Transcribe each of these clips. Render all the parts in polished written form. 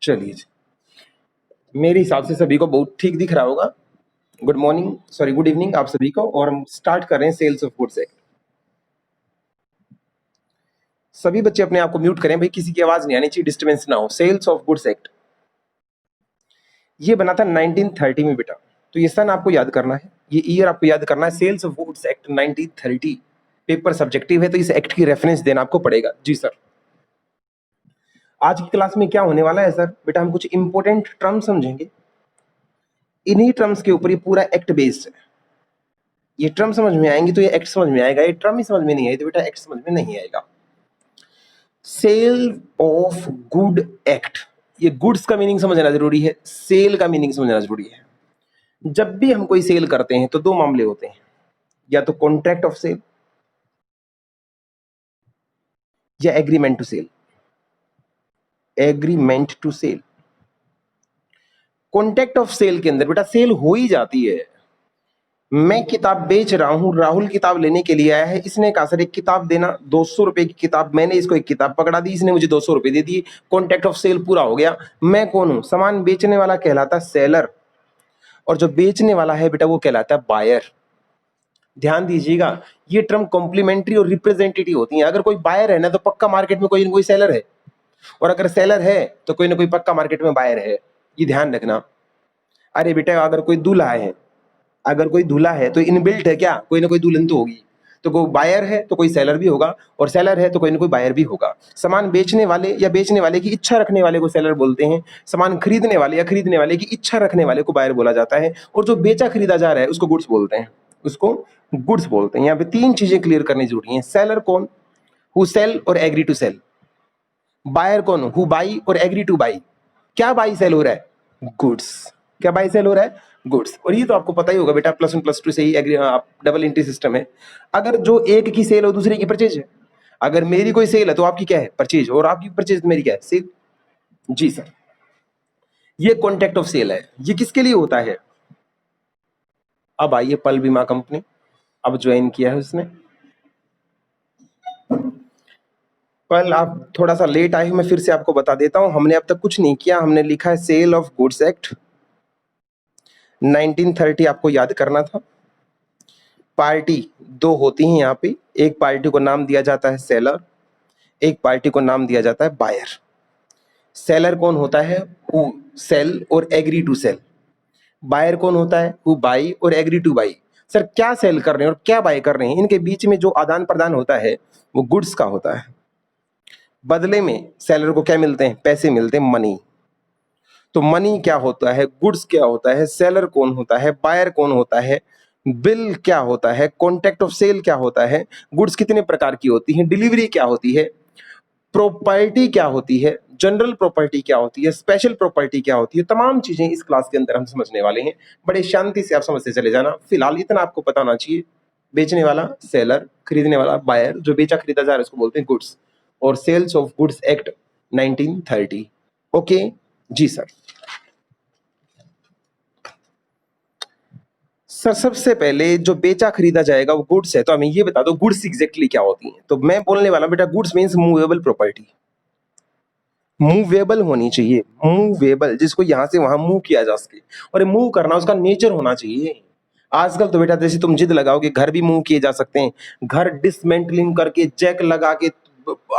चलिए जी, मेरे हिसाब से सभी को बहुत ठीक दिख रहा होगा। Good morning, sorry good evening आप सभी को। और हम स्टार्ट कर रहे हैं सेल्स ऑफ गुड्स एक्ट। सभी बच्चे अपने आप को म्यूट करें भाई, किसी की आवाज नहीं आनी चाहिए, डिस्टर्बेंस ना हो। सेल्स ऑफ गुड्स एक्ट ये बना था 1930 में बेटा, तो ये सन आपको याद करना है, ये ईयर आपको याद करना है। Sales of goods act 1930 paper subjective है, तो इस एक्ट की रेफरेंस देना आपको पड़ेगा। जी सर, आज की क्लास में क्या होने वाला है सर? बेटा हम कुछ इंपॉर्टेंट टर्म समझेंगे, इन्हीं टर्म्स के ऊपर ये पूरा एक्ट बेस्ड है। ये टर्म समझ में आएंगी तो ये एक्ट समझ में आएगा, ये टर्म ही समझ में नहीं आई तो बेटा एक्ट समझ में नहीं आएगा। सेल ऑफ गुड एक्ट, ये गुड्स का मीनिंग समझना जरूरी है, सेल का मीनिंग समझना जरूरी है। जब भी हम कोई सेल करते हैं तो दो मामले होते हैं, या तो कॉन्ट्रैक्ट ऑफ सेल या agreement to sale. Agreement to sale, contract of sale के अंदर बेटा सेल हो ही जाती है। मैं किताब बेच रहा हूं, राहुल किताब लेने के लिए आया है, इसने कहा सर एक किताब देना, 200 रुपए की किताब, मैंने इसको एक किताब पकड़ा दी, इसने मुझे 200 रुपए दे दिए, कॉन्ट्रैक्ट ऑफ सेल पूरा हो गया। मैं कौन हूं? सामान बेचने वाला कहलाता है सेलर, और जो बेचने वाला है बेटा वो कहलाता है बायर। ध्यान दीजिएगा, ये टर्म कॉम्प्लीमेंट्री और रिप्रेजेंटेटिव होती है। अगर कोई बायर है ना तो पक्का मार्केट में कोई ना कोई सेलर है, और अगर सेलर है तो कोई ना कोई पक्का मार्केट में बायर है, ये ध्यान रखना। अरे बेटा अगर कोई दूल्हा है, अगर कोई दूल्हा है तो इनबिल्ट है क्या, कोई ना कोई दुल्हन तो होगी, तो कोई बायर है तो कोई सेलर भी होगा, और सेलर है तो कोई ना कोई बायर भी होगा। सामान बेचने वाले या बेचने वाले की इच्छा रखने वाले को सेलर बोलते हैं, सामान खरीदने वाले या खरीदने वाले की इच्छा रखने वाले को बायर बोला जाता है, और जो बेचा खरीदा जा रहा है उसको गुड्स बोलते हैं, उसको गुड्स बोलते हैं। यहाँ पे तीन चीजें क्लियर करनी जरूरी है। सेलर कौन? हु सेल और एग्री टू सेल। बायर कौन? हु बाई और एग्री टू बाई। क्या बाई सेल हो रहा है? गुड्स। क्या बाई सेल हो रहा है? गुड्स। और ये तो आपको पता ही होगा बेटा, प्लस वन प्लस टू से ही एग्री, डबल एंट्री सिस्टम है। अगर जो एक की सेल हो दूसरे की परचेज है, अगर मेरी कोई सेल है तो आपकी क्या है? परचेज, और आपकी परचेज तो मेरी क्या है? सेल। जी सर, ये कॉन्ट्रैक्ट ऑफ सेल है। ये किसके लिए होता है? अब आइए, पल बीमा कंपनी अब ज्वाइन किया है उसने। पल आप थोड़ा सा लेट आए, मैं फिर से आपको बता देता हूं, हमने अब तक कुछ नहीं किया। हमने लिखा है सेल ऑफ गुड्स एक्ट 1930, आपको याद करना था। पार्टी दो होती हैं यहाँ पे, एक पार्टी को नाम दिया जाता है सेलर, एक पार्टी को नाम दिया जाता है बायर। सेलर कौन होता है? हु सेल और एग्री टू सेल। बायर कौन होता है? हु बाई और एग्री टू बाई। सर क्या सेल कर रहे हैं और क्या बाय कर रहे हैं, इनके बीच में जो आदान प्रदान होता है वो गुड्स का होता है। बदले में सेलर को क्या मिलते हैं? पैसे मिलते हैं, मनी। तो मनी क्या होता है, गुड्स क्या होता है, सेलर कौन होता है, बायर कौन होता है, बिल क्या होता है, कॉन्ट्रैक्ट ऑफ सेल क्या होता है, गुड्स कितने प्रकार की होती है, डिलीवरी क्या होती है, प्रॉपर्टी क्या होती है, जनरल प्रॉपर्टी क्या होती है, स्पेशल प्रॉपर्टी क्या होती है, तमाम चीजें इस क्लास के अंदर हम समझने वाले हैं। बड़े शांति से आप समझते चले जाना। फिलहाल इतना आपको पता होना चाहिए, बेचने वाला सेलर, खरीदने वाला बायर, जो बेचा खरीदा जा रहा है उसको बोलते हैं गुड्स, और sales of goods act 1930। Okay ji sir. Sir सबसे पहले जो बेचा खरीदा जाएगा वो गुड्स है, तो हमें ये बता दो गुड्स एग्जैक्टली क्या होती हैं। तो मैं बोलने वाला बेटा, goods means movable property. Movable होनी चाहिए, मूवेबल, जिसको यहां से वहां मूव किया जा सके, और मूव करना उसका नेचर होना चाहिए। आजकल तो बेटा जैसे तुम जिद लगाओगे, घर भी मूव किए जा सकते हैं। घर डिसमेंटलिंग करके, जैक लगा के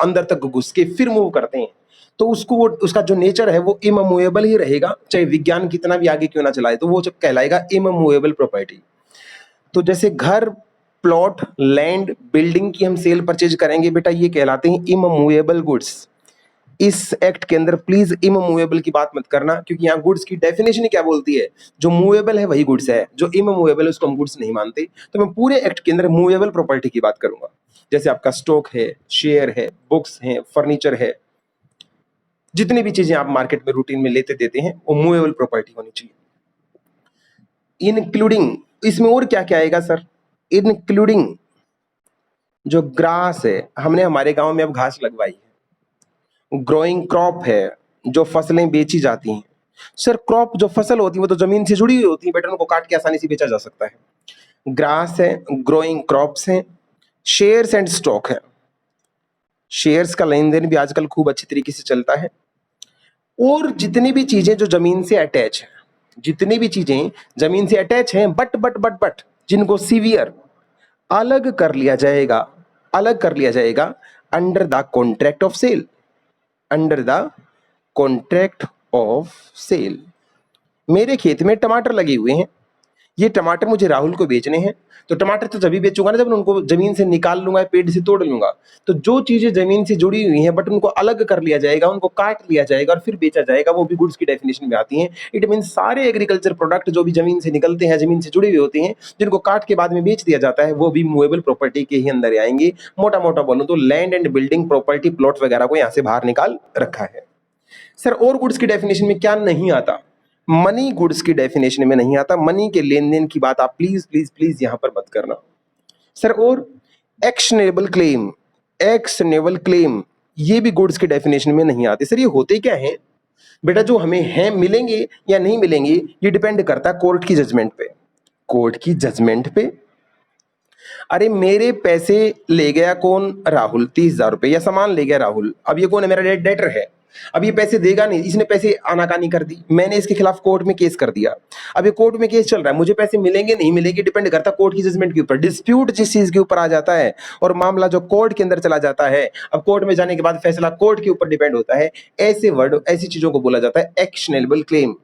अंदर तक घुस के फिर मूव करते हैं, तो उसको वो उसका जो नेचर है वो इमूवेबल ही रहेगा, चाहे विज्ञान कितना भी आगे क्यों ना चलाए, तो वो जो कहलाएगा इमूवेबल प्रॉपर्टी। तो जैसे घर, प्लॉट, लैंड, बिल्डिंग की हम सेल परचेज करेंगे बेटा, ये कहलाते हैं इमूवेबल गुड्स। इस एक्ट के अंदर प्लीज इमूवेबल की बात मत करना, क्योंकि यहाँ गुड्स की डेफिनेशन ही क्या बोलती है, जो मूवेबल है वही गुड्स है, जो इमूवेबल है उसको हम गुड्स नहीं मानते। तो मैं पूरे एक्ट के अंदर मूवेबल प्रॉपर्टी की बात करूंगा, जैसे आपका स्टॉक है, शेयर है, बुक्स है, फर्नीचर है, जितनी भी चीजें आप मार्केट में रूटीन में लेते देते हैं वो मूवेबल प्रॉपर्टी होनी चाहिए। इंक्लूडिंग, इसमें और क्या क्या आएगा सर? इंक्लूडिंग जो ग्रास है, हमने हमारे गांव में अब घास लगवाई है। ग्रोइंग क्रॉप है, जो फसलें बेची जाती हैं। सर क्रॉप जो फसल होती है वो तो जमीन से जुड़ी हुई होती है बेटा, उनको काट के आसानी से बेचा जा सकता है। ग्रास है, ग्रोइंग क्रॉप्स हैं, शेयर्स एंड स्टॉक है। शेयर्स का लेन देन भी आजकल खूब अच्छी तरीके से चलता है। और जितनी भी चीजें जो जमीन से अटैच है, जितनी भी चीजें जमीन से अटैच हैं, बट जिनको सीवियर अलग कर लिया जाएगा, अलग कर लिया जाएगा under the contract of sale, under the contract of sale. मेरे खेत में टमाटर लगे हुए हैं, ये टमाटर मुझे राहुल को बेचने हैं, तो टमाटर तो तभी बेचूंगा ना जब उनको जमीन से निकाल लूंगा, पेड़ से तोड़ लूंगा। तो जो चीजें जमीन से जुड़ी हुई हैं बट उनको अलग कर लिया जाएगा, उनको काट लिया जाएगा और फिर बेचा जाएगा, वो भी गुड्स की डेफिनेशन में आती हैं। इट मीन सारे एग्रीकल्चर प्रोडक्ट जो भी जमीन से निकलते हैं, जमीन से जुड़े हुए होते हैं, जिनको काट के बाद में बेच दिया जाता है, वो भी मूवेबल प्रॉपर्टी के ही अंदर आएंगे। मोटा मोटा बोलूं तो land and building property, plot वगैरह को यहाँ से बाहर निकाल रखा है। सर और गुड्स की डेफिनेशन में क्या नहीं आता? मनी गुड्स की डेफिनेशन में नहीं आता। मनी के लेन देन की बात आप प्लीज प्लीज प्लीज यहां पर मत करना। सर और एक्शनेबल क्लेम, एक्शनेबल क्लेम ये भी गुड्स की डेफिनेशन में नहीं आते। सर ये होते क्या है बेटा? जो हमें हैं मिलेंगे या नहीं मिलेंगे ये डिपेंड करता है कोर्ट की जजमेंट पे, कोर्ट की जजमेंट पे। अरे मेरे पैसे ले गया कौन? राहुल, 30,000 रुपए या सामान ले गया राहुल। अब ये कौन है? मेरा डेटर है। अब ये पैसे देगा नहीं, इसने पैसे आनाकानी कर दी, मैंने इसके खिलाफ कोर्ट में केस कर दिया। अब ये कोर्ट में केस चल रहा है, मुझे पैसे मिलेंगे नहीं मिलेंगे डिपेंड करता है कोर्ट की जजमेंट के ऊपर। डिस्प्यूट जिस चीज के ऊपर आ जाता है और मामला जो कोर्ट के अंदर चला जाता है, अब कोर्ट में जाने के बाद फैसला कोर्ट के ऊपर डिपेंड होता है। ऐसे वर्ड, ऐसी चीजों को बोला जाता है एक्शनेबल क्लेम,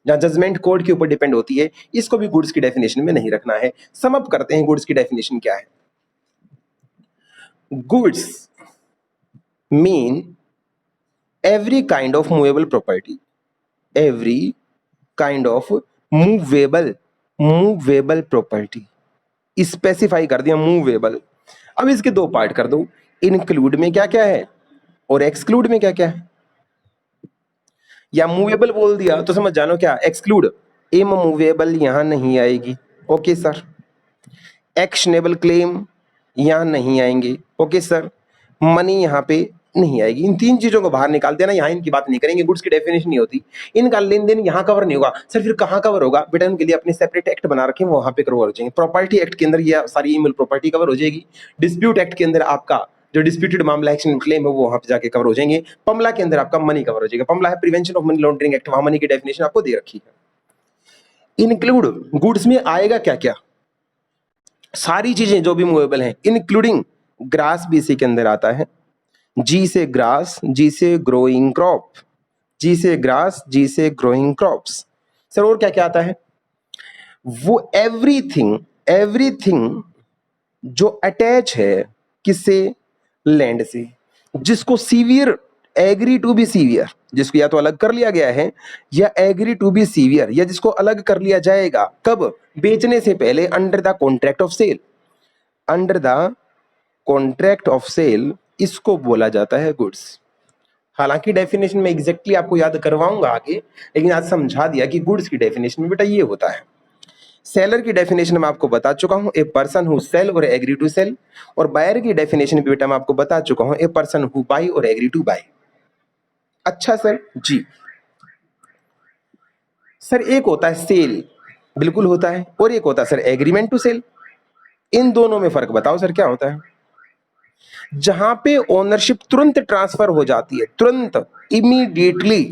जहां जजमेंट कोर्ट के ऊपर डिपेंड होती है। इसको भी गुड्स की डेफिनेशन में नहीं रखना है। सम अप करते हैं, गुड्स की डेफिनेशन क्या है? Goods mean every kind of movable property, every kind of movable property, specify कर दिया मूवेबल। अब इसके दो पार्ट कर दो, इंक्लूड में क्या क्या है और एक्सक्लूड में क्या क्या है। या मूवेबल बोल दिया तो समझ जानो क्या एक्सक्लूड, इमूवेबल यहां नहीं आएगी। Okay sir. एक्शनेबल क्लेम यहां नहीं आएंगे। Okay sir. मनी यहां पे नहीं आएगी। इन तीन चीजों को बाहर निकाल देना, यहां इनकी बात नहीं करेंगे, गुड्स की डेफिनेशन नहीं होती, इनका लेन देन यहां कवर नहीं होगा। सर फिर कहां कवर होगा? बेटा उनके लिए अपने सेपरेट एक्ट बना रखे हैं, वहां पे कवर हो जाएंगे। प्रॉपर्टी एक्ट के अंदर ये सारी इमूवेबल प्रॉपर्टी कवर हो जाएगी। डिस्प्यूट एक्ट के अंदर आपका जो डिस्प्यूटेड मामला एक्शन क्लेम है वो वहां पे जाके कवर हो जाएंगे। पमला के अंदर आपका मनी कवर हो जाएगा। पमला है prevention of money laundering act, वहां मनी की डेफिनेशन आपको दे रखी है। इंक्लूड गुड्स में आएगा क्या क्या? सारी चीजें जो भी मूवेबल हैं, इंक्लूडिंग ग्रास भी इसी के अंदर आता है। जी से ग्रास, जी से ग्रोइंग क्रॉप, जी से ग्रास, जी से ग्रोइंग क्रॉप्स। सर और क्या क्या आता है? वो एवरीथिंग, एवरीथिंग जो अटैच है किससे? लैंड से। जिसको severe, agree to be severe, जिसको या तो अलग कर लिया गया है या एग्री टू बी सीवियर, या जिसको अलग कर लिया जाएगा कब? बेचने से पहले, under the contract of sale, under the contract of sale, इसको बोला जाता है गुड्स। हालांकि डेफिनेशन में एग्जैक्टली आपको याद करवाऊंगा आगे, लेकिन आज समझा दिया कि गुड्स की डेफिनेशन में बेटा ये होता है। सेलर की डेफिनेशन मैं आपको बता चुका हूं, ए पर्सन हु सेल और एग्री टू सेल। और बायर की डेफिनेशन भी बेटा मैं आपको बता चुका हूं, ए पर्सन हु बाई और एग्री टू बाई। अच्छा सर जी। सर एक होता है सेल, बिल्कुल होता है, और एक होता है सर एग्रीमेंट टू सेल। इन दोनों में फर्क बताओ सर क्या होता है? जहां पे ओनरशिप तुरंत ट्रांसफर हो जाती है, तुरंत, इमीडिएटली,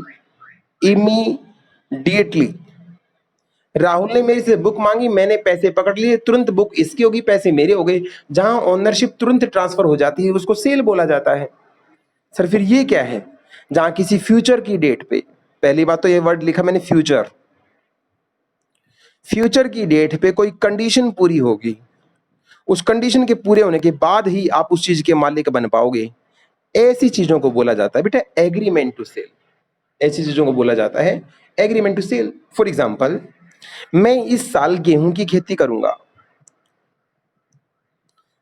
इमीडिएटली। राहुल ने मेरे से बुक मांगी, मैंने पैसे पकड़ लिए, तुरंत बुक इसकी होगी, पैसे मेरे हो गए। जहां ओनरशिप तुरंत ट्रांसफर हो जाती है उसको सेल बोला जाता है। सर फिर ये क्या है? जहां किसी फ्यूचर की डेट पे, पहली बात तो ये वर्ड लिखा मैंने फ्यूचर, फ्यूचर की डेट पे कोई कंडीशन पूरी होगी, उस कंडीशन के पूरे होने के बाद ही आप उस चीज के मालिक बन पाओगे। ऐसी चीजों को बोला जाता है बेटा एग्रीमेंट टू सेल। ऐसी चीजों को बोला जाता है agreement to sell. For example, मैं इस साल गेहूं की खेती करूंगा।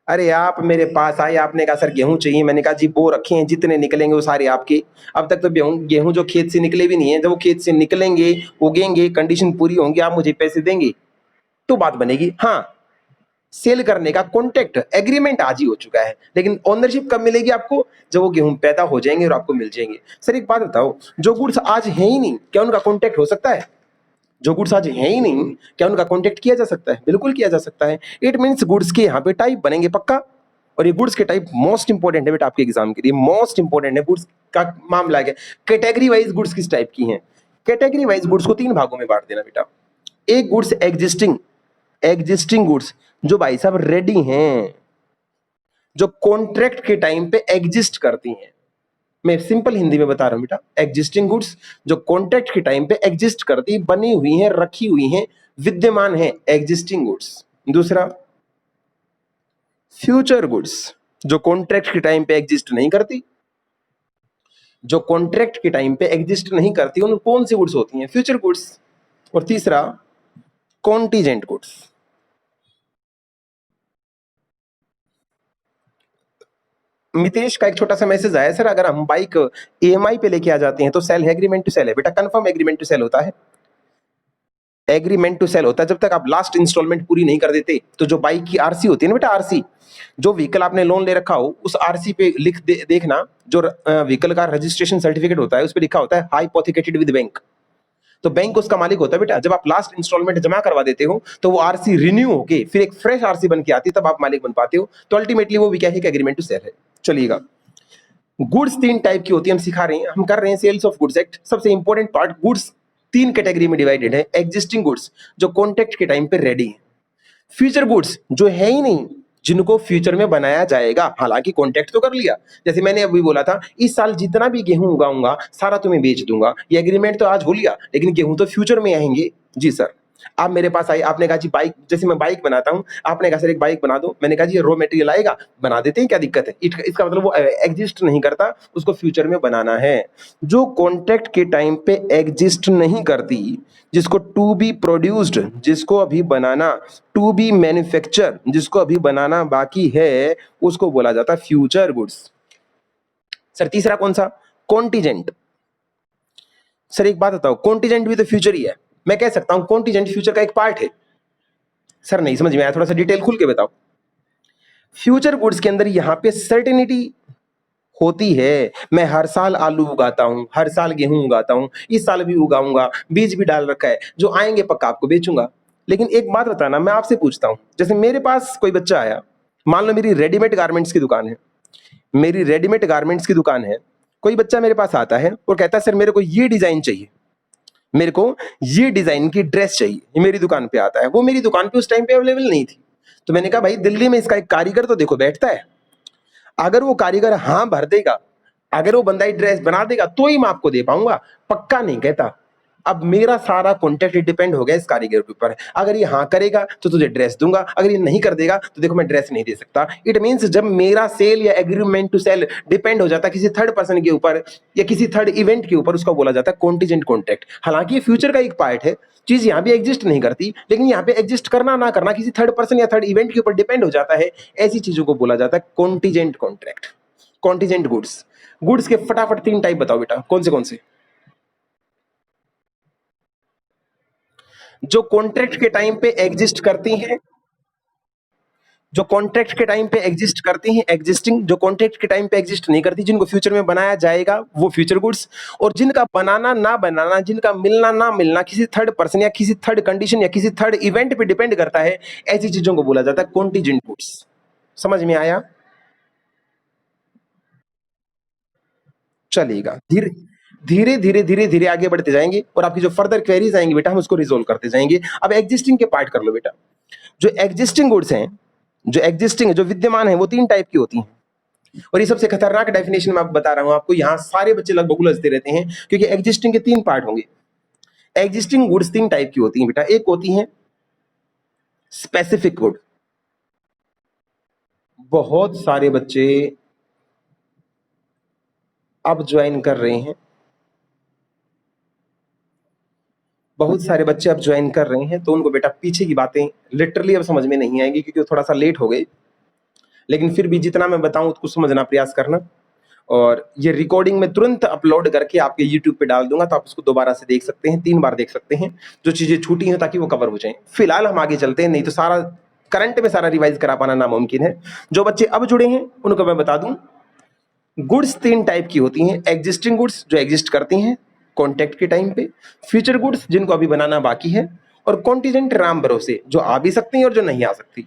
अरे आप मेरे पास आए, आपने कहा सर गेहूं चाहिए, मैंने कहा जी बो रखे हैं, जितने निकलेंगे वो सारे आपके। अब तक तो गेहूं जो खेत से निकले भी नहीं है, जब वो खेत से निकलेंगे, उगेंगे, कंडीशन पूरी होंगी, आप मुझे पैसे देंगे तो बात बनेगी। हाँ, सेल करने का कॉन्ट्रैक्ट, एग्रीमेंट आज ही हो चुका है, लेकिन ओनरशिप कब मिलेगी आपको? जब वो गेहूं पैदा हो जाएंगे और आपको मिल जाएंगे। सर एक बात बताओ, जो गुड्स आज है ही नहीं, क्या उनका कॉन्ट्रैक्ट हो सकता है? जो गुड्स आज है ही नहीं, क्या उनका कॉन्ट्रैक्ट किया जा सकता है? बिल्कुल किया जा सकता है। इट मीन्स गुड्स के यहाँ पे टाइप बनेंगे पक्का। और ये गुड्स के टाइप मोस्ट इंपॉर्टेंट है बेटा आपके एग्जाम के लिए, मोस्ट इंपॉर्टेंट है। गुड्स का मामला क्या, कैटेगरी वाइज गुड्स किस टाइप की हैं? कैटेगरी वाइज गुड्स को 3 भागों में बांट देना बेटा। एक गुड्स एग्जिस्टिंग गुड्स, जो भाई साहब रेडी हैं, जो कॉन्ट्रैक्ट के टाइम पे एग्जिस्ट करती हैं। मैं सिंपल हिंदी में बता रहा हूं बेटा, एग्जिस्टिंग गुड्स जो कॉन्ट्रैक्ट के टाइम पे एग्जिस्ट करती, बनी हुई हैं, रखी हुई हैं, विद्यमान है, एग्जिस्टिंग गुड्स। दूसरा फ्यूचर गुड्स, जो कॉन्ट्रैक्ट के टाइम पे एग्जिस्ट नहीं करती, जो कॉन्ट्रैक्ट के टाइम पे एग्जिस्ट नहीं करती, उन कौन सी गुड्स होती हैं? Future goods. और तीसरा कॉन्टीजेंट गुड्स। मितेश का एक छोटा सा मैसेज आया, सर अगर हम बाइक ईएमआई पे लेके आ जाते हैं तो सेल है, एग्रीमेंट टू सेल है? बेटा कंफर्म एग्रीमेंट टू सेल होता है, एग्रीमेंट टू सेल होता है जब तक आप लास्ट इंस्टॉलमेंट पूरी नहीं कर देते। तो जो बाइक की आरसी होती है ना बेटा, आरसी, जो व्हीकल आपने लोन ले रखा हो, उस आरसी पे देखना, जो व्हीकल का रजिस्ट्रेशन सर्टिफिकेट होता है उस पे लिखा होता है हाइपोथेकेटेड विद बैंक। तो बैंक उसका मालिक होता है बेटा। जब आप लास्ट इंस्टॉलमेंट जमा करवा देते हो तो वो आरसी रिन्यू होके फिर एक फ्रेश आरसी बन के आती है, तब आप मालिक बन पाते हो। तो अल्टीमेटली वो भी क्या है कि एग्रीमेंट टू सेल है। चलिएगा, गुड्स 3 टाइप की होती है, हम सिखा रहे हैं, हम कर रहे हैं सेल्स ऑफ गुड्स एक्ट। सबसे इंपॉर्टेंट पार्ट, गुड्स 3 कैटेगरी में डिवाइडेड है। एग्जिस्टिंग गुड्स जो कॉन्ट्रैक्ट के टाइम पे रेडी है, फ्यूचर गुड्स जो है ही नहीं, जिनको फ्यूचर में बनाया जाएगा, हालांकि कॉन्ट्रैक्ट तो कर लिया। जैसे मैंने अभी बोला था, इस साल जितना भी गेहूं उगाऊंगा सारा तुम्हें बेच दूंगा, ये एग्रीमेंट तो आज हो लिया, लेकिन गेहूं तो फ्यूचर में आएंगे। जी सर, आप मेरे पास आए, आपने कहा जी बाइक, जैसे मैं बाइक बनाता हूं, आपने कहा सर एक बाइक बना दो, मैंने कहा जी रॉ मटेरियल आएगा, बना देते हैं, क्या दिक्कत है? इसका मतलब वो एग्जिस्ट नहीं करता, उसको फ्यूचर में बनाना है। जो कॉन्ट्रैक्ट के टाइम पे एग्जिस्ट नहीं करती, जिसको टू बी प्रोड्यूस्ड, जिसको अभी बनाना, टू बी मैन्युफैक्चर, जिसको अभी बनाना बाकी है, उसको बोला जाता है फ्यूचर गुड्स। सर तीसरा कौन सा? कॉन्टीजेंट। सर एक बात बताओ, कॉन्टीजेंट भी तो फ्यूचर ही है। मैं कह सकता हूं कॉन्टीजेंट फ्यूचर का एक पार्ट है। सर नहीं समझ में आया, थोड़ा सा डिटेल खुल के बताओ। फ्यूचर गुड्स के अंदर यहां पे सर्टेनिटी होती है। मैं हर साल आलू उगाता हूं, हर साल गेहूं उगाता हूं, इस साल भी उगाऊंगा, बीज भी डाल रखा है, जो आएंगे पक्का आपको बेचूंगा। लेकिन एक बात बताना, मैं आपसे पूछता हूं, जैसे मेरे पास कोई बच्चा आया, मान लो मेरी रेडीमेड गारमेंट्स की दुकान है, मेरी रेडीमेड गारमेंट्स की दुकान है, कोई बच्चा मेरे पास आता है और कहता है सर मेरे को ये डिजाइन चाहिए, मेरे को ये डिजाइन की ड्रेस चाहिए, ये मेरी दुकान पे आता है। वो मेरी दुकान पे उस टाइम पे अवेलेबल नहीं थी, तो मैंने कहा भाई दिल्ली में इसका एक कारीगर तो देखो बैठता है, अगर वो कारीगर हाँ भर देगा, अगर वो बंदा ड्रेस बना देगा तो ही मैं आपको दे पाऊंगा, पक्का नहीं कहता। अब मेरा सारा कॉन्टेक्ट डिपेंड हो गया इस कारीगर के ऊपर। अगर ये हाँ करेगा तो तुझे ड्रेस दूंगा, अगर ये नहीं कर देगा तो देखो मैं ड्रेस नहीं दे सकता। इट मींस जब मेरा सेल या एग्रीमेंट टू सेल डिपेंड हो जाता है किसी थर्ड पर्सन के ऊपर या किसी थर्ड इवेंट के ऊपर, उसको बोला जाता है कॉन्टीजेंट कॉन्ट्रैक्ट। हालांकि ये फ्यूचर का एक पार्ट है, चीज यहाँ भी एग्जिस्ट नहीं करती, लेकिन यहाँ पे एग्जिस्ट करना ना करना किसी थर्ड पर्सन या थर्ड इवेंट के ऊपर डिपेंड हो जाता है। ऐसी चीजों को बोला जाता है contingent contract, contingent goods. Goods के फटाफट 3 टाइप बताओ बेटा, कौन से? जो कॉन्ट्रैक्ट के टाइम पे एग्जिस्ट करती हैं, जो कॉन्ट्रैक्ट के टाइम पे एग्जिस्ट करती हैं एग्जिस्टिंग, जो कॉन्ट्रैक्ट के टाइम पे एग्जिस्ट नहीं करती, जिनको फ्यूचर में बनाया जाएगा, वो फ्यूचर गुड्स। और जिनका बनाना ना बनाना, जिनका मिलना ना मिलना किसी थर्ड पर्सन या किसी थर्ड कंडीशन या किसी थर्ड इवेंट पे डिपेंड करता है, ऐसी चीजों को बोला जाता है कॉन्टीजेंट गुड्स। समझ में आया? चलेगा, धीरे धीरे धीरे धीरे धीरे आगे बढ़ते जाएंगे और आपकी जो फर्दर क्वेरीज आएंगी बेटा हम उसको रिजोल्व करते जाएंगे। अब एग्जिस्टिंग के पार्ट कर लो बेटा। जो एग्जिस्टिंग गुड्स हैं, जो एग्जिस्टिंग है, जो विद्यमान है, वो 3 टाइप की होती हैं। और ये सबसे खतरनाक डेफिनेशन मैं बता रहा हूं आपको, यहां सारे बच्चे लगभग उलझते रहते हैं, क्योंकि एग्जिस्टिंग के 3 पार्ट होंगे। एग्जिस्टिंग गुड्स 3 टाइप की होती हैं बेटा। एक होती हैं स्पेसिफिक गुड। बहुत सारे बच्चे अब ज्वाइन कर रहे हैं, बहुत सारे बच्चे अब ज्वाइन कर रहे हैं, तो उनको बेटा पीछे की बातें लिटरली अब समझ में नहीं आएंगी, क्योंकि वो थोड़ा सा लेट हो गए। लेकिन फिर भी जितना मैं बताऊं उसको समझना प्रयास करना। और ये रिकॉर्डिंग में तुरंत अपलोड करके आपके यूट्यूब पे डाल दूंगा, तो आप उसको दोबारा से देख सकते हैं, 3 बार देख सकते हैं, जो चीजें छूटी हैं, ताकि वो कवर हो जाएं। फिलहाल हम आगे चलते हैं, नहीं तो सारा करंट में सारा रिवाइज करा पाना नामुमकिन है। जो बच्चे अब जुड़े हैं उनको मैं बता दूं, गुड्स 3 टाइप की होती हैं। एग्जिस्टिंग गुड्स जो एग्जिस्ट करती हैं कॉन्ट्रैक्ट के टाइम पे, फ्यूचर गुड्स जिनको अभी बनाना बाकी है, और कॉन्टीजेंट राम भरोसे जो आ भी सकती हैं और जो नहीं आ सकती।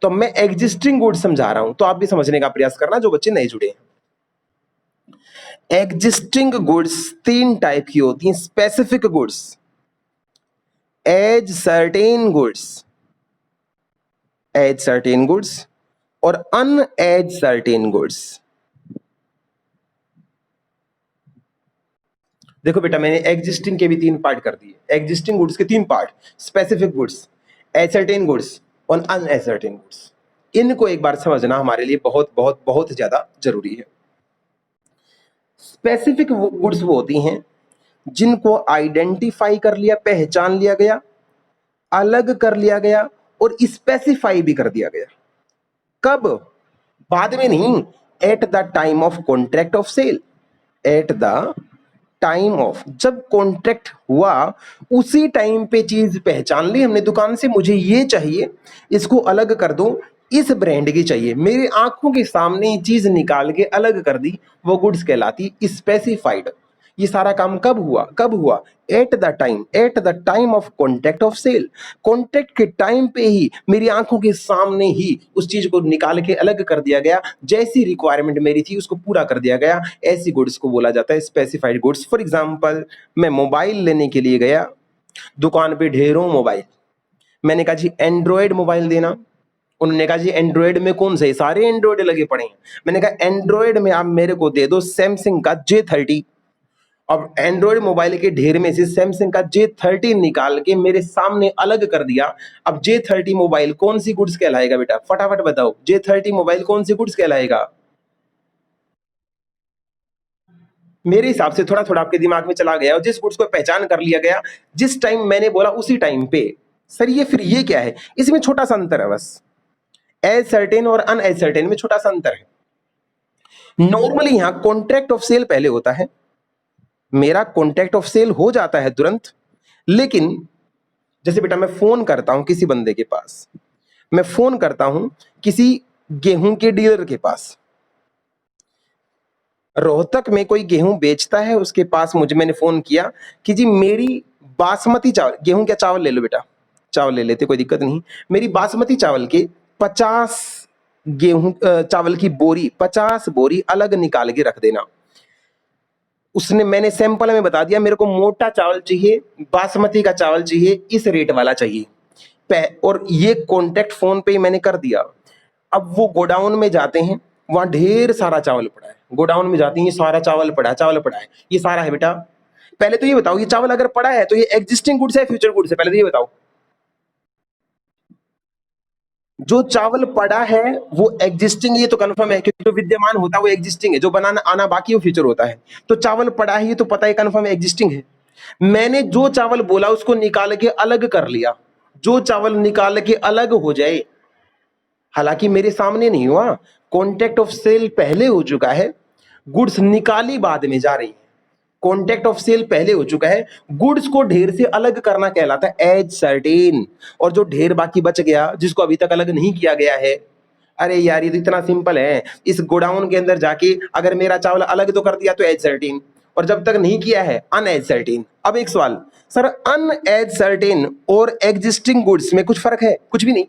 तो मैं एग्जिस्टिंग गुड्स समझा रहा हूं, तो आप भी समझने का प्रयास करना जो बच्चे नए जुड़े हैं। एग्जिस्टिंग गुड्स 3 टाइप की होती हैं। Specific goods, ascertained goods, ascertained goods और अनएज सर्टेन गुड्स। देखो बेटा, मैंने एग्जिस्टिंग के भी 3 पार्ट कर दिए। एग्जिस्टिंग गुड्स के 3 part, specific goods, ascertain goods और अनएसर्टेन गुड्स। इनको एक बार समझना हमारे लिए बहुत बहुत बहुत ज्यादा जरूरी है। स्पेसिफिक गुड्स वो होती हैं जिनको आइडेंटिफाई कर लिया, पहचान लिया गया, अलग कर लिया गया और स्पेसिफाई भी कर दिया गया। कब? बाद में नहीं, at the time of contract of sale. At the time of, जब कॉन्ट्रैक्ट हुआ उसी टाइम पे चीज पहचान ली हमने दुकान से, मुझे ये चाहिए, इसको अलग कर दो, इस ब्रांड की चाहिए, मेरी आंखों के सामने चीज निकाल के अलग कर दी, वो गुड्स कहलाती स्पेसिफाइड। ये सारा काम कब हुआ? कब हुआ? At the time of contract of sale. Contract के टाइम पे ही मेरी आंखों के सामने ही उस चीज को निकाल के अलग कर दिया गया, जैसी रिक्वायरमेंट मेरी थी उसको पूरा कर दिया गया। ऐसी गुड्स को बोला जाता है स्पेसिफाइड गुड्स। फॉर एग्जाम्पल, मैं मोबाइल लेने के लिए गया, दुकान पे ढेरों मोबाइल, मैंने कहा जी एंड्रॉयड मोबाइल देना। उन्होंने कहा जी एंड्रॉयड में कौन से? सारे एंड्रॉयड लगे पड़े हैं। मैंने कहा एंड्रॉयड में आप मेरे को दे दो सैमसंग का J30। अब एंड्रॉयड मोबाइल के ढेर में से सैमसंग का J30 निकाल के मेरे सामने अलग कर दिया। अब J30 मोबाइल कौन सी गुड्स कहलाएगा बेटा? फटाफट बताओ, J30 मोबाइल कौन सी गुड्स कहलाएगा? मेरे हिसाब से थोड़ा थोड़ा आपके दिमाग में चला गया और जिस गुड्स को पहचान कर लिया गया, जिस टाइम मैंने बोला उसी टाइम पे। सर ये फिर ये क्या है? इसमें छोटा सा अंतर है बस, एज सर्टेन और अनएज सर्टेन में छोटा सा अंतर है। नॉर्मली यहां कॉन्ट्रैक्ट ऑफ सेल पहले होता है, मेरा कॉन्ट्रैक्ट ऑफ सेल हो जाता है तुरंत। लेकिन जैसे बेटा मैं फोन करता हूं किसी बंदे के पास, मैं फोन करता हूं किसी गेहूं के डीलर के पास, रोहतक में कोई गेहूं बेचता है, उसके पास मुझे, मैंने फोन किया कि जी मेरी बासमती चावल, गेहूं क्या चावल ले लो बेटा, चावल ले लेते कोई दिक्कत नहीं, मेरी बासमती चावल के 50 गेहूं चावल की बोरी, 50 बोरी अलग निकाल के रख देना। उसने, मैंने सैंपल में बता दिया मेरे को मोटा चावल चाहिए, बासमती का चावल चाहिए, इस रेट वाला चाहिए, और ये कॉन्टेक्ट फोन पे ही मैंने कर दिया। अब वो गोडाउन में जाते हैं, वहां ढेर सारा चावल पड़ा है, गोडाउन में जाती है, ये सारा चावल पड़ा है, चावल पड़ा है, ये सारा है बेटा। पहले तो ये बताओ, ये चावल अगर पड़ा है तो ये एग्जिस्टिंग गुड्स है फ्यूचर गुड्स है? पहले तो ये बताओ। जो चावल पड़ा है वो एग्जिस्टिंग, ये तो कंफर्म है, क्योंकि जो विद्यमान होता है वो एग्जिस्टिंग है, जो बनाना आना बाकी वो फ्यूचर होता है। तो चावल पड़ा है ये तो पता है, कंफर्म है, एग्जिस्टिंग है। मैंने जो चावल बोला उसको निकाल के अलग कर लिया, जो चावल निकाल के अलग हो जाए, हालांकि मेरे सामने नहीं हुआ, कॉन्ट्रैक्ट ऑफ सेल पहले हो चुका है, गुड्स निकाली बाद में जा रही है। कॉन्ट्रैक्ट ऑफ सेल पहले हो चुका है, गुड्स को ढेर से अलग करना कहलाता है एज सर्टेन। और जो ढेर बाकी बच गया जिसको अभी तक अलग नहीं किया गया है, अरे यार ये तो इतना सिंपल है, इस गोडाउन के अंदर जाके अगर मेरा चावल अलग तो कर दिया तो एज सर्टेन, और जब तक नहीं किया है अनएज सर्टेन। अब एक सवाल, सर अनएज सर्टेन और एग्जिस्टिंग गुड्स में कुछ फर्क है? कुछ भी नहीं,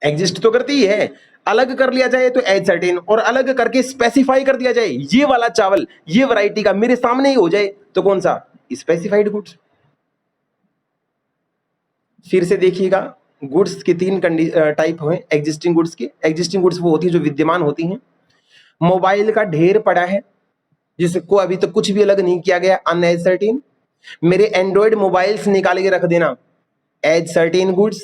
एग्जिस्ट तो करती ही है, अलग कर लिया जाए तो एज सर्टेन, और अलग करके स्पेसिफाई कर दिया जाए ये वाला चावल ये वैरायटी का मेरे सामने ही हो जाए तो कौन सा? Specified goods. फिर से देखिएगा, गुड्स के 3 टाइप हुए एग्जिस्टिंग गुड्स के। एग्जिस्टिंग गुड्स वो होती है जो विद्यमान होती हैं। मोबाइल का ढेर पड़ा है जिसको अभी तक कुछ भी अलग नहीं किया गया, अनएज सर्टेन। मेरे एंड्रॉयड मोबाइल्स निकाल के रख देना, एज सर्टेन गुड्स।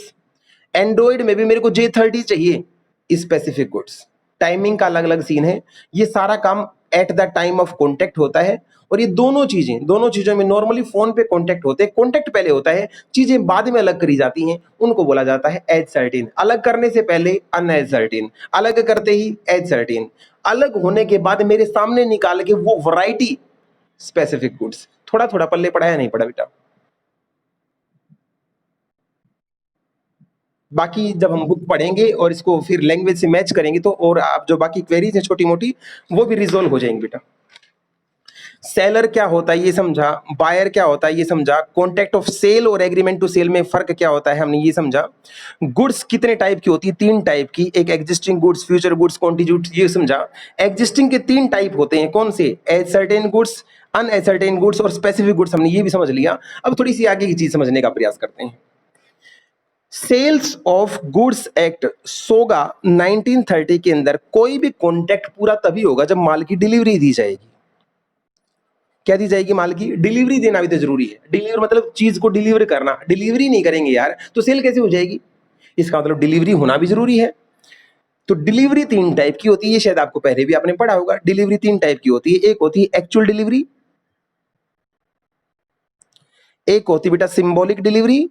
एंड्रॉयड में भी मेरे को J30 चाहिए, स्पेसिफिक गुड्स। टाइमिंग का अलग अलग सीन है, ये सारा काम eight the time of contact होता है। और ये दोनों चीजें, दोनों चीजों में नॉर्मली फोन पे कॉन्टेक्ट होते हैं, कॉन्टेक्ट पहले होता है, चीजें बाद में अलग करी जाती हैं, उनको बोला जाता है एज सर्टेन। अलग करने से पहले अनएज सर्टेन, अलग करते ही एज सर्टेन, अलग होने के बाद मेरे सामने निकाल के वो वैरायटी स्पेसिफिक गुड्स। थोड़ा थोड़ा पल्ले पड़ा या नहीं पड़ा बेटा? बाकी जब हम बुक पढ़ेंगे और इसको फिर लैंग्वेज से मैच करेंगे तो और आप जो बाकी क्वेरीज है छोटी मोटी वो भी रिजोल्व हो जाएंगी बेटा। सेलर क्या होता है ये समझा, बायर क्या होता है ये समझा, कॉन्ट्रैक्ट ऑफ सेल और एग्रीमेंट टू सेल में फर्क क्या होता है हमने ये समझा। गुड्स कितने टाइप की होती है, 3 टाइप की, एक एग्जिस्टिंग गुड्स, फ्यूचर गुड्स, कॉन्टिज्यूट, ये समझा। एग्जिस्टिंग के 3 टाइप होते हैं, कौन से, एसर्टेन गुड्स, अनएसर्टेन गुड्स और स्पेसिफिक गुड्स, हमने ये भी समझ लिया। अब थोड़ी सी आगे की चीज समझने का प्रयास करते हैं। सेल्स ऑफ गुड्स एक्ट सोगा 1930 के अंदर कोई भी कॉन्ट्रैक्ट पूरा तभी होगा जब माल की डिलीवरी दी जाएगी। क्या दी जाएगी, माल की डिलीवरी देना भी तो जरूरी है। डिलीवर मतलब चीज को डिलीवर करना, डिलीवरी नहीं करेंगे यार तो सेल कैसे हो जाएगी, इसका मतलब डिलीवरी होना भी जरूरी है। तो डिलीवरी 3 टाइप की होती है, शायद आपको पहले भी आपने पढ़ा होगा। डिलीवरी 3 टाइप की होती है, एक होती है एक्चुअल डिलीवरी, एक होती बेटा सिंबॉलिक डिलीवरी।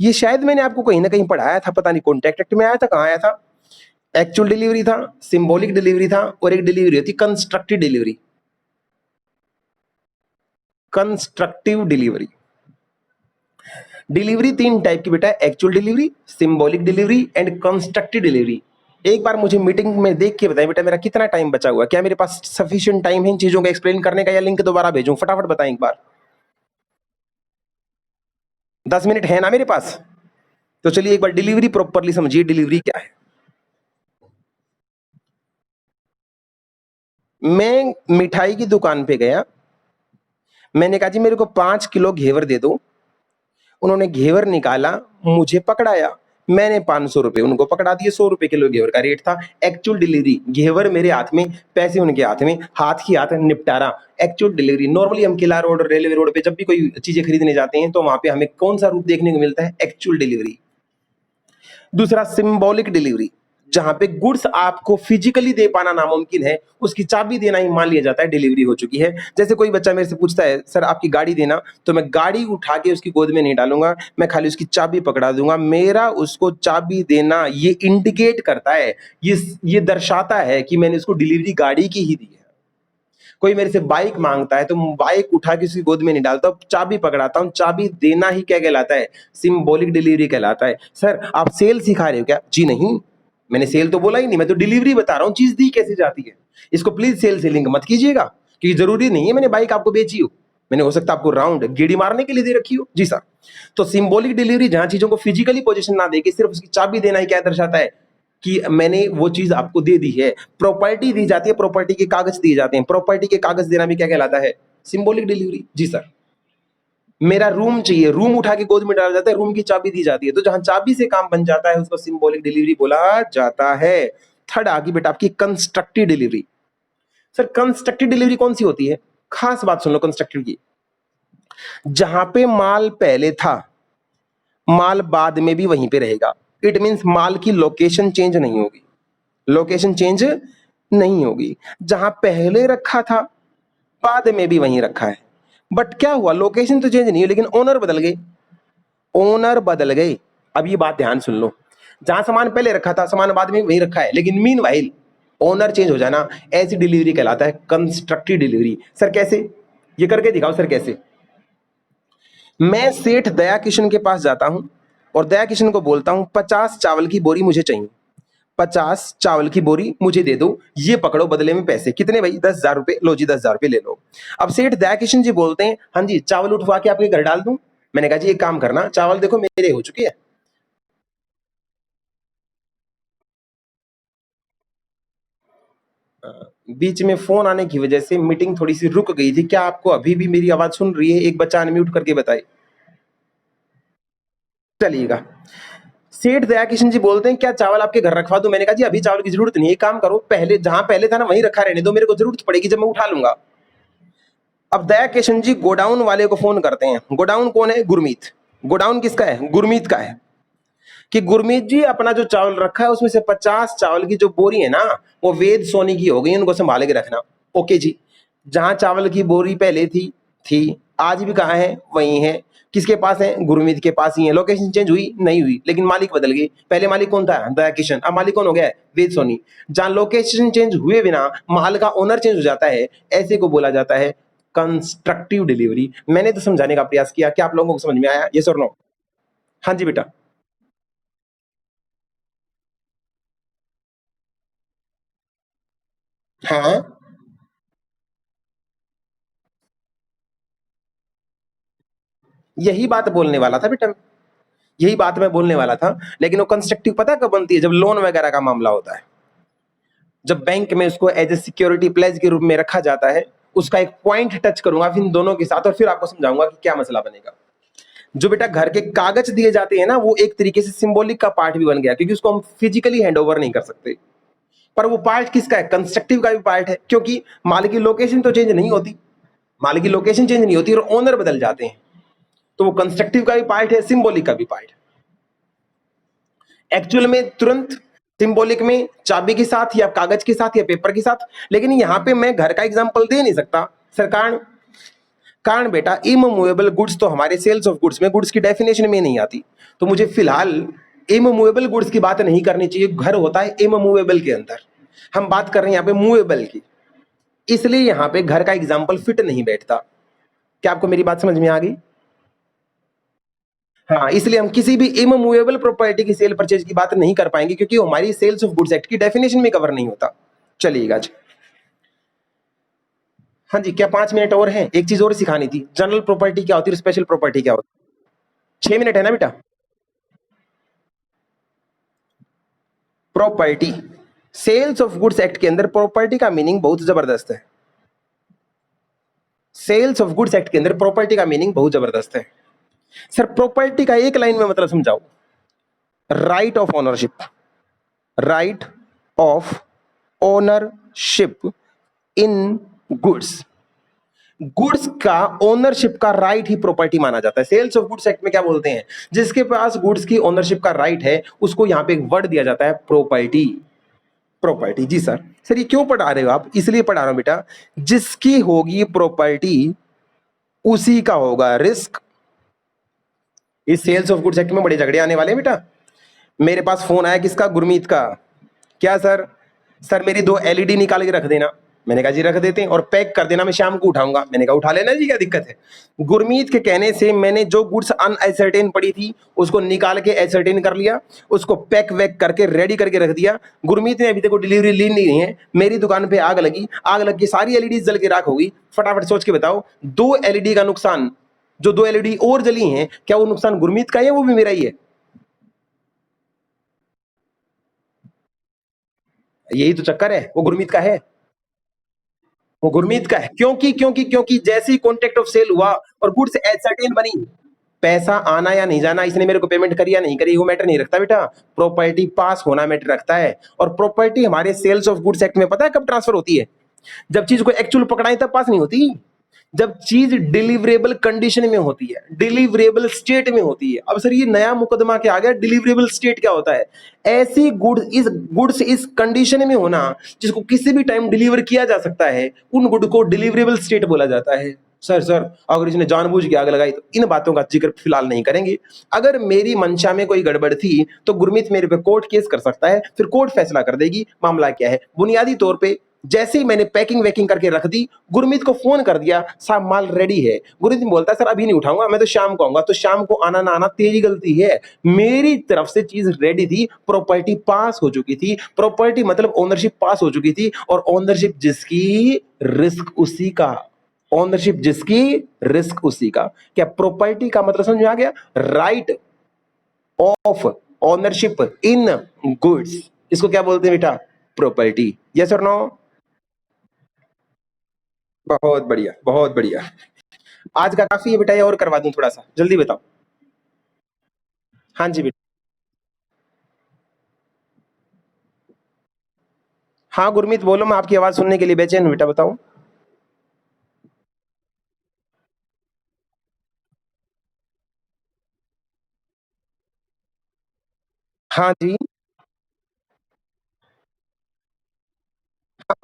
ये शायद मैंने आपको कहीं ना कहीं पढ़ाया था, पता नहीं कॉन्ट्रैक्ट एक्ट में आया था, कहाँ आया था। एक्चुअल डिलीवरी था, सिंबॉलिक डिलीवरी था, और एक डिलीवरी होती constructive delivery. Constructive delivery, delivery 3 type की बेटा, actual delivery, symbolic delivery and constructive delivery. एक बार मुझे मीटिंग में देख के बताएं बेटा मेरा कितना टाइम बचा हुआ है, क्या मेरे पास सफिशिएंट टाइम है इन चीजों को एक्सप्लेन करने का, या लिंक दोबारा भेजूं, फटाफट बताएं एक बार। 10 मिनट है ना मेरे पास, तो चलिए एक बार डिलीवरी प्रॉपरली समझिए, डिलीवरी क्या है। मैं मिठाई की दुकान पे गया, मैंने कहा जी मेरे को 5 किलो घेवर दे दो। उन्होंने घेवर निकाला, मुझे पकड़ाया, मैंने 500 रुपए उनको पकड़ा दिए, 100 रुपए किलो घेवर का रेट था। एक्चुअल डिलीवरी, घेवर मेरे हाथ में, पैसे उनके हाथ में, हाथ ही हाथ निपटारा। Actual delivery. नॉर्मली हम किला रोड, रेलवे रोड पे जब भी कोई चीजें खरीदने जाते हैं तो वहां पे हमें कौन सा रूप देखने को मिलता है, एक्चुअल डिलीवरी। दूसरा सिंबॉलिक डिलीवरी, जहां पे गुड्स आपको फिजिकली दे पाना नामुमकिन है, उसकी चाबी देना ही मान लिया जाता है डिलीवरी हो चुकी है। जैसे कोई बच्चा मेरे से पूछता है सर आपकी गाड़ी देना, तो मैं गाड़ी उठा के उसकी गोद में नहीं डालूंगा, मैं खाली उसकी चाबी पकड़ा दूंगा। मेरा उसको चाबी देना ये इंडिकेट करता है, ये दर्शाता है कि मैंने उसको डिलीवरी गाड़ी की ही दी है। कोई मेरे से बाइक मांगता है तो बाइक उठा के उसकी गोद में नहीं डालता, चाबी पकड़ाता हूं। चाबी देना ही क्या कहलाता है, सिंबॉलिक डिलीवरी कहलाता है। सर आप सेल सिखा रहे हो क्या, जी नहीं, मैंने सेल तो बोला ही नहीं, मैं तो डिलीवरी बता रहा हूँ, चीज दी कैसे जाती है। इसको प्लीज सेल से लिंक मत कीजिएगा, क्योंकि जरूरी नहीं है मैंने बाइक आपको बेची हो, मैंने हो सकता है आपको राउंड गेड़ी मारने के लिए दे रखी हो। जी सर। तो सिंबॉलिक डिलीवरी जहां चीजों को फिजिकली पोजीशन ना देके सिर्फ उसकी चाबी देना ही क्या दर्शाता है, कि मैंने वो चीज आपको दे दी है। प्रॉपर्टी दी जाती है, प्रॉपर्टी के कागज दिए जाते हैं, प्रॉपर्टी के कागज देना भी क्या कहलाता है, सिंबॉलिक डिलीवरी। जी सर। मेरा रूम चाहिए, रूम उठा के गोद में डाला जाता है, रूम की चाबी दी जाती है, तो जहां चाबी से काम बन जाता है उसको सिंबॉलिक डिलीवरी बोला जाता है। थर्ड आगे बेटा आपकी constructive delivery. Sir constructive delivery कौन सी होती है, खास बात सुन लो कंस्ट्रक्टिव की। जहां पे माल पहले था, माल बाद में भी वहीं पे रहेगा। इट मींस माल की लोकेशन चेंज नहीं होगी, लोकेशन चेंज नहीं होगी। जहां पहले रखा था बाद में भी वहीं रखा है, बट क्या हुआ, लोकेशन तो चेंज नहीं हुई लेकिन ओनर बदल गए, ओनर बदल गए। अब ये बात ध्यान सुन लो, जहां सामान पहले रखा था सामान बाद में वहीं रखा है, लेकिन मीन वाइल ओनर चेंज हो जाना, ऐसी डिलीवरी कहलाता है कंस्ट्रक्टिव डिलीवरी। सर कैसे, ये करके दिखाओ सर कैसे। मैं सेठ दया किशन के पास जाता हूं और दया किशन को बोलता हूं 50 चावल की बोरी मुझे चाहिए, 50 चावल की बोरी मुझे दे दो, ये पकड़ो बदले में पैसे, कितने भाई, 10,000 रुपए, लो जी 10,000 रुपए ले लो। अब सेठ दयाकिशन जी बोलते हैं हाँ जी चावल उठवा के आपके घर डाल दूं। मैंने कहा जी एक काम करना, चावल देखो मेरे हो चुके हैं। बीच में फोन आने की वजह से मीटिंग थोड़ी सी रुक गई थी, क्या आपको अभी भी मेरी आवाज सुन रही है, एक बच्चा अनम्यूट करके बताए। चलिएगा। सेठ दयाकिशन जी बोलते हैं क्या चावल आपके घर रखवा दूं, मैंने कहा जी अभी चावल की जरूरत नहीं है, एक काम करो पहले जहां पहले था ना वहीं रखा रहने दो, मेरे को जरूरत पड़ेगी जब मैं उठा लूंगा। अब दया किशन जी गोडाउन वाले को फोन करते हैं, गोडाउन कौन है, गुरमीत। गोडाउन किसका है, गुरमीत का है। कि गुरमीत जी अपना जो चावल रखा है उसमें से 50 चावल की जो बोरी है ना वो वेद सोनी की हो गई, उनको संभाल के रखना। ओके जी। जहां चावल की बोरी पहले थी आज भी कहाँ है, वही है। किसके पास है, गुरमीत के पास ही है। लोकेशन चेंज हुई नहीं हुई, लेकिन मालिक बदल गई, पहले मालिक कौन था, दया किशन, अब मालिक कौन हो गया है, वेद सोनी। जहां लोकेशन चेंज हुए बिना माल का ओनर चेंज हो जाता है, ऐसे को बोला जाता है कंस्ट्रक्टिव डिलीवरी। मैंने तो समझाने का प्रयास किया, क्या आप लोगों को समझ में आया, यस और नो। हाँ जी बेटा। हाँ यही बात बोलने वाला था बेटा, यही बात मैं बोलने वाला था। लेकिन वो कंस्ट्रक्टिव पता कब बनती है? जब लोन वगैरह का मामला होता है, जब बैंक में उसको एज ए सिक्योरिटी प्लेज के रूप में रखा जाता है। उसका एक पॉइंट टच करूंगा फिर इन दोनों के साथ, और फिर आपको समझाऊंगा कि क्या मसला बनेगा। जो बेटा घर के कागज दिए जाते हैं ना, वो एक तरीके से सिंबॉलिक का पार्ट भी बन गया, क्योंकि उसको हम फिजिकली हैंड ओवर नहीं कर सकते। पर वो पार्ट किसका है? कंस्ट्रक्टिव का भी पार्ट है, क्योंकि माल की लोकेशन तो चेंज नहीं होती, माल की लोकेशन चेंज नहीं होती और ओनर बदल जाते हैं। तो वो कंस्ट्रक्टिव का भी पार्ट है, सिंबॉलिक का भी पार्ट है। एक्चुअल में तुरंत सिंबॉलिक में चाबी के साथ या कागज के साथ या पेपर के साथ, लेकिन यहां पे मैं घर का एग्जांपल दे नहीं सकता। सरकार कारण बेटा इमूवेबल गुड्स तो हमारे सेल्स ऑफ गुड्स में गुड्स की डेफिनेशन में नहीं आती, तो मुझे फिलहाल इमूवेबल गुड्स की बात नहीं करनी चाहिए। घर होता है इमूवेबल के अंदर, हम बात कर रहे हैं यहाँ पे मूवेबल की, इसलिए यहाँ पे घर का एग्जाम्पल फिट नहीं बैठता। क्या आपको मेरी बात समझ में आ गई? हाँ, इसलिए हम किसी भी इमूवेबल प्रॉपर्टी की सेल परचेज की बात नहीं कर पाएंगे, क्योंकि हमारी सेल्स ऑफ गुड्स एक्ट की डेफिनेशन में कवर नहीं होता। चलिएगा जी। हाँ जी, क्या 5 मिनट और हैं? एक चीज और सिखानी थी, जनरल प्रॉपर्टी क्या होती है, स्पेशल प्रॉपर्टी क्या होती है। 6 मिनट है ना बेटा? Property, sales of goods act के अंदर प्रॉपर्टी का मीनिंग बहुत जबरदस्त है। सेल्स ऑफ गुड्स एक्ट के अंदर प्रॉपर्टी का मीनिंग बहुत जबरदस्त है। सर प्रॉपर्टी का एक लाइन में मतलब समझाओ। Right of ownership, right of ownership in goods. Goods का ओनरशिप का राइट ही प्रॉपर्टी माना जाता है। सेल्स ऑफ गुड्स एक्ट में क्या बोलते हैं? जिसके पास गुड्स की ओनरशिप का राइट है, उसको यहां पे एक वर्ड दिया जाता है, प्रॉपर्टी। प्रॉपर्टी, जी सर। सर ये क्यों पढ़ा रहे हो आप? इसलिए पढ़ा रहा हूं बेटा, जिसकी होगी प्रॉपर्टी उसी का होगा रिस्क। इस सेल्स ऑफ गुड्स एक्ट में बड़े झगड़े आने वाले हैं बेटा। मेरे पास फोन आया किसका? गुरमीत का। क्या सर? सर मेरी 2 एलईडी निकाल के रख देना। मैंने कहा जी रख देते हैं, और पैक कर देना, मैं शाम को उठाऊंगा। मैंने कहा उठा लेना जी, क्या दिक्कत है। गुरमीत के कहने से मैंने जो गुड्स अनएसर्टेन पड़ी थी उसको निकाल के एसर्टेन कर लिया, उसको पैक वैक करके रेडी करके रख दिया। गुरमीत ने अभी तक डिलीवरी ली नहीं है। मेरी दुकान पे आग लगी, आग लग के सारी एलईडी जल के राख हो गई। फटाफट सोच के बताओ, 2 एलईडी का नुकसान, जो 2 एलईडी और जली हैं, क्या वो नुकसान गुरमीत का है या वो भी मेरा ही है? यही तो चक्कर है, वो गुरमीत का है। वो गुरमीत का है, क्योंकि जैसे ही कॉन्ट्रैक्ट ऑफ सेल हुआ और गुड्स एसर्टेन बनी, पैसा आना या नहीं जाना, इसने मेरे को पेमेंट करी या नहीं करी, वो मैटर नहीं रखता बेटा। प्रॉपर्टी पास होना मैटर रखता है। और प्रॉपर्टी हमारे सेल्स ऑफ गुड्स एक्ट में पता है कब ट्रांसफर होती है? जब चीज को एक्चुअल पकड़ाई तब पास नहीं होती, जब चीज डिलीवरेबल कंडीशन में होती है, डिलीवरेबल स्टेट में होती है। अब सर ये नया मुकदमा क्या आ गया? डिलीवरेबल स्टेट क्या होता है? ऐसी गुड्स इस कंडीशन में होना जिसको किसी भी टाइम डिलीवर किया जा सकता है, उन गुड को डिलीवरेबल स्टेट बोला जाता है। सर अगर इसने जानबूझ के आग लगाई तो इन बातों का जिक्र फिलहाल नहीं करेंगे। अगर मेरी मंशा में कोई गड़बड़ थी तो गुरमीत मेरे पे कोर्ट केस कर सकता है, फिर कोर्ट फैसला कर देगी मामला क्या है। बुनियादी तौर पे जैसे ही मैंने पैकिंग वैकिंग करके रख दी, गुरमीत को फोन कर दिया, साहब माल रेडी है। गुरमीत बोलता है सर अभी नहीं उठाऊंगा, मैं तो शाम को आऊंगा। तो शाम को आना ना आना तेरी गलती है, मेरी तरफ से चीज रेडी थी, प्रॉपर्टी पास हो चुकी थी। प्रॉपर्टी मतलब ओनरशिप पास हो चुकी थी, और ओनरशिप जिसकी रिस्क उसी का। ओनरशिप जिसकी रिस्क उसी का। क्या प्रॉपर्टी का मतलब समझ में आ गया? Right of ownership in goods, इसको क्या बोलते हैं बेटा? प्रॉपर्टी। यस और नो? बहुत बढ़िया, बहुत बढ़िया। आज का काफी है बेटा, ये और करवा दूं थोड़ा सा, जल्दी बताओ। हाँ जी बेटा। हाँ गुरमीत बोलो, मैं आपकी आवाज सुनने के लिए बेचैन हूं बेटा, बताओ। हाँ जी।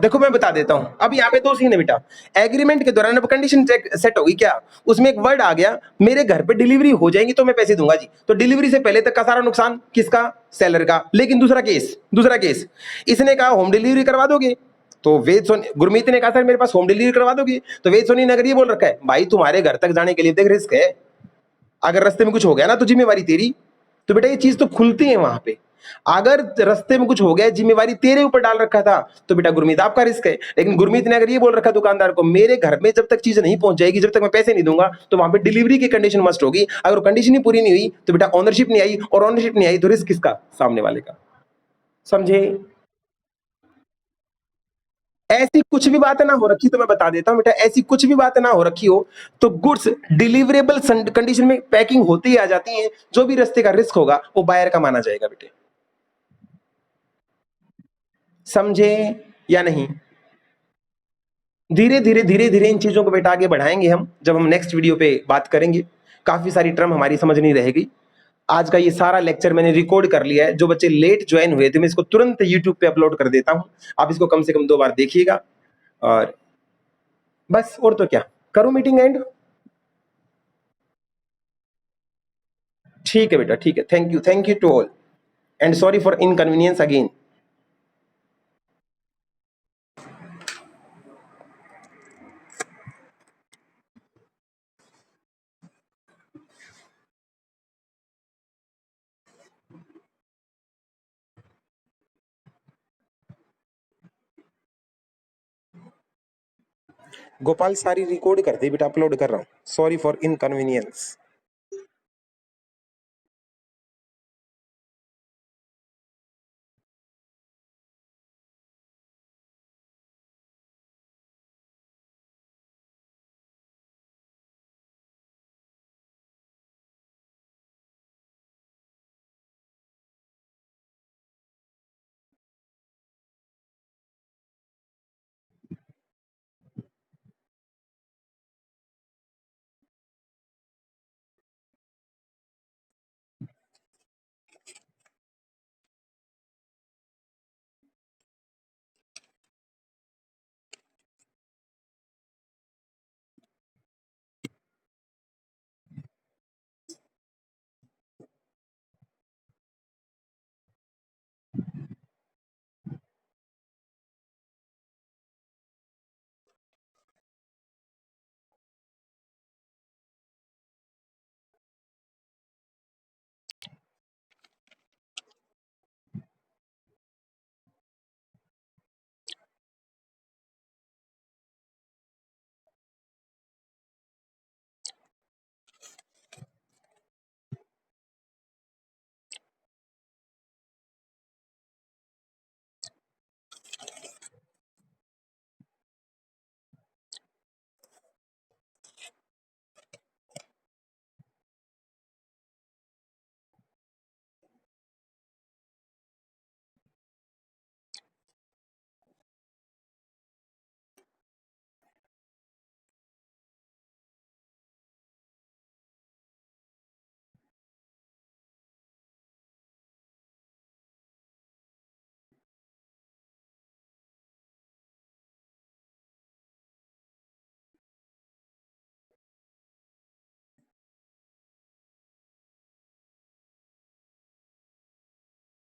देखो मैं बता देता हूं, अब यहाँ पे 2 सीन है बेटा। एग्रीमेंट के दौरान अब कंडीशन सेट होगी क्या? उसमें एक वर्ड आ गया, मेरे घर पे डिलीवरी हो जाएगी तो मैं पैसे दूंगा जी। तो डिलीवरी से पहले तक का सारा नुकसान किसका? सेलर का। लेकिन दूसरा केस इसने कहा होम डिलीवरी करवा दोगे, तो वेद सोनी गुरमीत ने कहा सर मेरे पास होम डिलीवरी करवा दोगे। तो वेद सोनी नगर ये बोल रखा है, भाई तुम्हारे घर तक जाने के लिए देख रिस्क है, अगर रास्ते में कुछ हो गया ना तो जिम्मेवारी तेरी। तो बेटा ये चीज तो खुलती है वहां पे। अगर रास्ते में कुछ हो गया, जिम्मेवारी तेरे ऊपर डाल रखा था, तो बेटा गुरमीत आपका रिस्क है। लेकिन गुरमीत ने अगर ये बोल रखा दुकानदार को, मेरे घर में जब तक चीज नहीं पहुंच जाएगी, जब तक मैं पैसे नहीं दूंगा, तो वहां पे डिलीवरी की कंडीशन मस्ट होगी। अगर वो कंडीशन ही पूरी नहीं हुई तो बेटा ओनरशिप नहीं आई, और ओनरशिप नहीं आई तो रिस्क किसका? सामने वाले का। समझे? ऐसी कुछ भी बातें ना हो रखी तो मैं बता देता हूं बेटा, ऐसी कुछ भी बातें ना हो रखी हो तो गुड्स डिलीवरेबल कंडीशन में पैकिंग होती ही आ जाती है। जो भी रास्ते का रिस्क होगा वो बायर का माना जाएगा बेटे। समझे या नहीं? धीरे धीरे धीरे धीरे इन चीजों को बेटा आगे बढ़ाएंगे हम, जब हम नेक्स्ट वीडियो पे बात करेंगे। काफी सारी टर्म हमारी समझ नहीं रहेगी। आज का ये सारा लेक्चर मैंने रिकॉर्ड कर लिया है। जो बच्चे लेट ज्वाइन हुए थे, मैं इसको तुरंत यूट्यूब पे अपलोड कर देता हूं। आप इसको कम से कम 2 बार देखिएगा। और बस, और तो क्या करूं, मीटिंग एंड। ठीक है बेटा, ठीक है। Thank you to all, and sorry for inconvenience again. Gopal सारी रिकॉर्ड कर दे बेटा, अपलोड कर रहा हूँ। Sorry for inconvenience.